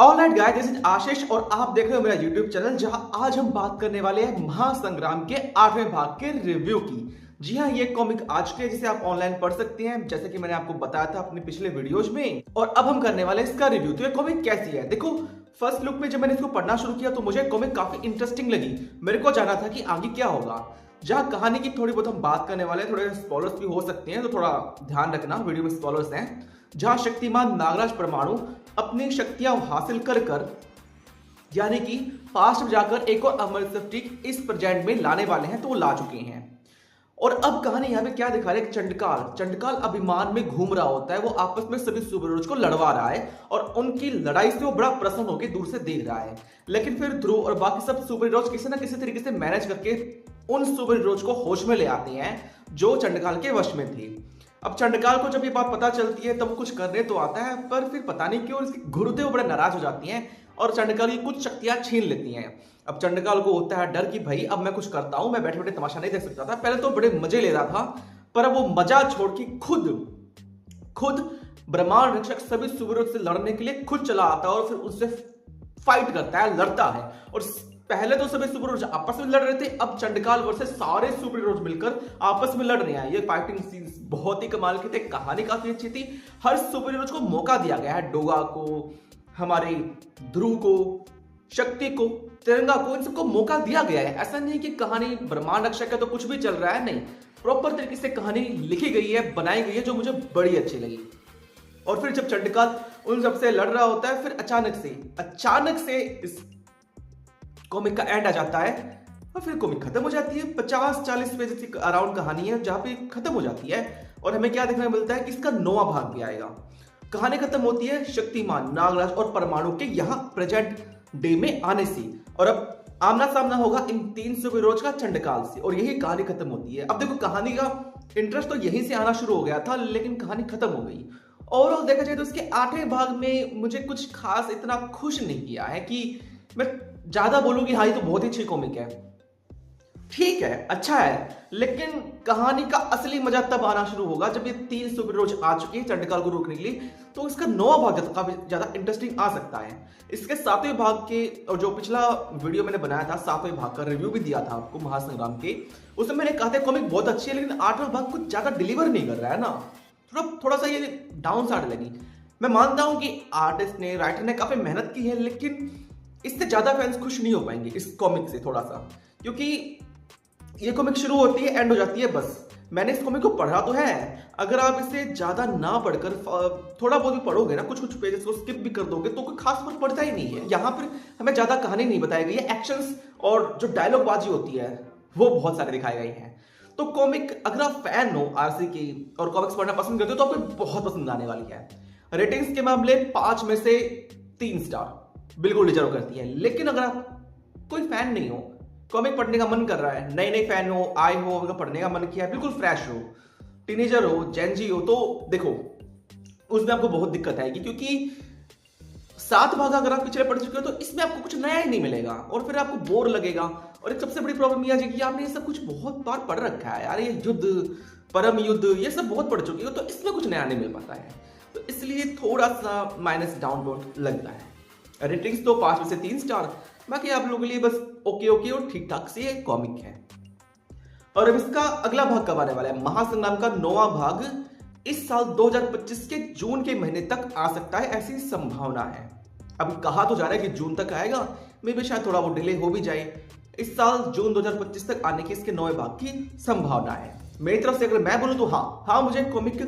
Alright guys, this is आशीष और आप देख रहे हो मेरा यूट्यूब चैनल, जहां आज हम बात करने वाले हैं महासंग्राम के 8वें भाग के रिव्यू की। जी हाँ, ये कॉमिक आ चुके हैं जिसे आप ऑनलाइन पढ़ सकते हैं, जैसे कि मैंने आपको बताया था अपने पिछले वीडियोज में। और अब हम करने वाले हैं इसका रिव्यू। तो ये कॉमिक कैसी है, देखो फर्स्ट लुक में जब मैंने इसको पढ़ना शुरू किया तो मुझे कॉमिक काफी इंटरेस्टिंग लगी। मेरे को जाना था कि आगे क्या होगा। जहां कहानी की थोड़ी बहुत हम बात करने वाले हैं, थोड़े स्पॉयलर्स भी हो सकते हैं, तो थोड़ा ध्यान रखना, वीडियो में स्पॉयलर्स हैं। जहां शक्तिमान नागराज परमाणु अपनी शक्तियां हासिल कर यानी कि पास्ट में जाकर एक और अमर सटीक इस प्रेजेंट में लाने वाले हैं, तो वो ला चुके हैं। और अब कहानी यहाँ पे क्या दिखा रहे हैं, चंडकाल अभिमान में घूम रहा होता है। वो आपस में सभी सुपर हीरोज को लड़वा रहा है और उनकी लड़ाई से वो बड़ा प्रसन्न होकर दूर से देख रहा है। लेकिन फिर ध्रुव और बाकी सब सुपर हीरोज किसी ना किसी तरीके से मैनेज करके उन सुपर हीरोज को होश में ले आते हैं जो चंडकाल के वश में थे। अब चंडकाल को जब ये बात पता चलती है तब वो कुछ करने तो आता है, पर फिर पता नहीं क्यों इसकी गुरुदेव बड़े नाराज हो जाती हैं और चंडकाल की कुछ शक्तियां छीन लेती हैं। अब चंडकाल को होता है डर कि भाई अब मैं कुछ करता हूं, मैं बैठे बैठे तमाशा नहीं देख सकता था। पहले तो बड़े मजे ले रहा था, पर अब वो मजा छोड़ के खुद ब्रह्मांड रक्षक सभी सुपरहीरो से लड़ने के लिए खुद चला आता है और फिर उससे फाइट करता है, लड़ता है। और पहले तो सभी सुपर हीरोज आपस में लड़ रहे थे, अब चंडकाल वर्सेस सारे सुपर हीरोज मिलकर आपस में लड़ रहे हैं। ये फाइटिंग सीन्स बहुत ही कमाल के थे, कहानी काफी अच्छी थी। हर सुपर हीरोज को मौका दिया गया है, डोगा को, हमारे ध्रुव को, शक्ति को, तिरंगा को, इन सबको मौका दिया गया है। ऐसा नहीं कि कहानी ब्रह्मांड रक्षक है तो कुछ भी चल रहा है, नहीं, प्रॉपर तरीके से कहानी लिखी गई है, बनाई गई है, जो मुझे बड़ी अच्छी लगी। और फिर जब चंडकाल उन सबसे लड़ रहा होता है, फिर अचानक से इस कॉमिक का एंड आ जाता है और फिर कॉमिक खत्म हो जाती है। 50-40 पेज की अराउंड कहानी है जहां पे खत्म हो जाती है और हमें क्या देखने को मिलता है कि इसका 9वां भाग भी आएगा। कहानी खत्म होती है शक्तिमान नागराज और परमाणु के यहां प्रेजेंट डे में आने से, और अब आमना सामना होगा इन 3 सुपर हीरोज का चंडकाल से, और यही कहानी खत्म होती है। अब देखो कहानी का इंटरेस्ट तो यहीं से आना शुरू हो गया था, लेकिन कहानी खत्म हो गई। ओवरऑल देखा जाए तो इसके 8वें भाग में मुझे कुछ खास इतना खुश नहीं किया है कि मैं ज्यादा बोलूं कि हाँ ये तो बहुत ही अच्छी कॉमिक है। ठीक है, अच्छा है, लेकिन कहानी का असली मजा तब आना शुरू होगा जब ये 3 सुपर हीरोज आ चुके हैं चंडकाल को रोकने के लिए, तो इसका 9वां भाग काफी ज्यादा इंटरेस्टिंग आ सकता है। इसके 7वें भाग के, और जो पिछला वीडियो मैंने बनाया था 7वें भाग का रिव्यू भी दिया था आपको महासंग्राम के, उसमें मैंने कहा था कॉमिक बहुत अच्छी है, लेकिन 8वां भाग कुछ ज्यादा डिलीवर नहीं कर रहा है ना, थोड़ा सा ये डाउन साइड लगी। मैं मानता हूं कि आर्टिस्ट ने, राइटर ने काफी मेहनत की है, लेकिन इससे ज्यादा फैंस खुश नहीं हो पाएंगे इस कॉमिक से थोड़ा सा, क्योंकि ये कॉमिक शुरू होती है, एंड हो जाती है, बस। मैंने इस कॉमिक को पढ़ा तो है, अगर आप इसे ज्यादा ना पढ़कर थोड़ा बहुत भी पढ़ोगे ना, कुछ पेजेस को स्किप भी कर दोगे तो कोई खास फर्क पड़ता ही नहीं है। यहाँ पर हमें ज्यादा कहानी नहीं बताई गई है, एक्शंस और जो डायलॉग बाजी होती है वो बहुत सारे दिखाए गए हैं। तो कॉमिक, अगर आप फैन हो आरसी की और कॉमिक्स पढ़ना पसंद करते हो तो आपको बहुत पसंद आने वाली है। रेटिंग्स के मामले 5 में से 3 स्टार बिल्कुल डिजर्व करती है। लेकिन अगर आप कोई फैन नहीं हो, कॉमिक पढ़ने का मन कर रहा है, नए फैन हो, आए हो, अगर पढ़ने का मन किया है, बिल्कुल फ्रेश हो, टीनेजर हो, जेनजी हो, तो देखो उसमें आपको बहुत दिक्कत आएगी, क्योंकि 7 भाग अगर आप पिछले पढ़ चुके हो तो इसमें आपको कुछ नया ही नहीं मिलेगा और फिर आपको बोर लगेगा। और एक सबसे बड़ी प्रॉब्लम यह है कि आपने ये सब कुछ बहुत बार पढ़ रखा है यार, ये युद्ध, परम युद्ध, ये सब बहुत पढ़ चुके हो, तो इसमें कुछ नया नहीं मिल पाता है, तो इसलिए थोड़ा सा माइनस डाउनलोड लगता है। रेटिंग्स तो 5 में से 3 स्टार, बाकी आप लोगों के लिए बस ओके और ठीक ठाक से कॉमिक है। और अब इसका अगला भाग कब आने वाला है, महासंग्राम का 9वां भाग इस साल 2025 के जून के महीने तक आ सकता है, ऐसी संभावना है। अभी कहा तो जा रहा है कि जून तक आएगा, मे भी शायद थोड़ा वो डिले हो भी जाए। इस साल जून 2025 तक आने की इसके 9वें भाग की संभावना है। मेरी तरफ से अगर मैं बोलूं तो हाँ, मुझे कॉमिक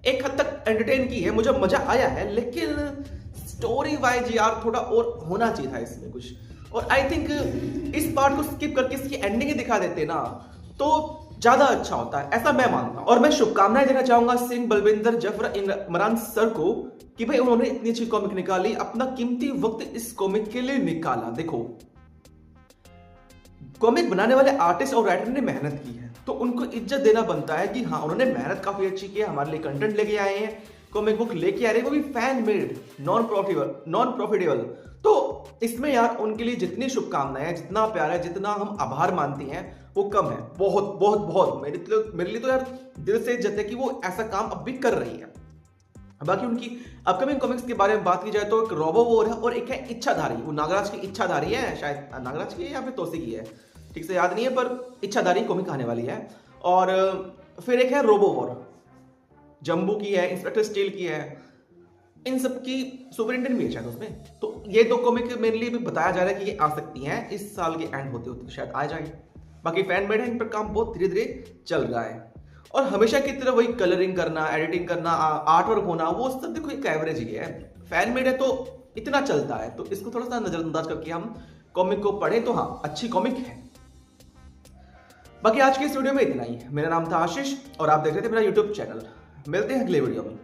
एक हद तक एंटरटेन की है, मुझे मजा आया है, लेकिन स्टोरी वाइज यार थोड़ा और होना चाहिए था इसमें कुछ। और आई थिंक इस पार्ट को स्किप करके इसकी एंडिंग ही दिखा देते ना तो ज्यादा अच्छा होता है, ऐसा मैं मानता हूं। और मैं शुभकामनाएं देना चाहूंगा सिंह बलविंदर जफर इमरान सर को कि भाई उन्होंने इतनी अच्छी कॉमिक निकाली, अपना कीमती वक्त इस कॉमिक के लिए निकाला। देखो कॉमिक बनाने वाले आर्टिस्ट और राइटर ने मेहनत की है, तो उनको इज्जत देना बनता है कि हाँ उन्होंने मेहनत काफी अच्छी की है, हमारे लिए कंटेंट लेके आए हैं, कॉमिक बुक लेके आ रहे हैं, वो भी फैन मेड, नॉन प्रॉफिटेबल। तो इसमें यार उनके लिए जितनी शुभकामनाएं हैं, जितना प्यार है, जितना हम आभार मानते हैं वो कम है, बहुत मेरे लिए तो यार दिल से इज्जत है कि वो ऐसा काम अब भी कर रही है। बाकी उनकी अपकमिंग कॉमिक्स के बारे में बात की जाए तो एक रोबो वॉर है और एक है इच्छाधारी। वो नागराज की इच्छाधारी है, शायद नागराज की है या फिर तोसी की है, ठीक से याद नहीं है, पर इच्छाधारी कॉमिक आने वाली है। और फिर एक है रोबो वॉर, जम्बू की है, इंस्पेक्टर स्टील की है, इन सब की सुपरिटेंडेंट भी है शायद उसमें। तो ये दो कॉमिक मेनली भी बताया जा रहा है कि ये आ सकती हैं इस साल के एंड होते होते शायद आ जाए। बाकी फैन मेड है, इन पर काम बहुत धीरे धीरे चल रहा है। और हमेशा की तरह वही कलरिंग करना, एडिटिंग करना, आर्ट वर्क होना, वो सब देखो एक एवरेज ही है। फैन मेड है तो इतना चलता है, तो इसको थोड़ा सा नजरअंदाज करके हम कॉमिक को पढ़ें तो हाँ, अच्छी कॉमिक है। बाकी आज के इस वीडियो में इतना ही। मेरा नाम था आशीष और आप देख रहे थे मेरा यूट्यूब चैनल। मिलते हैं अगले वीडियो में।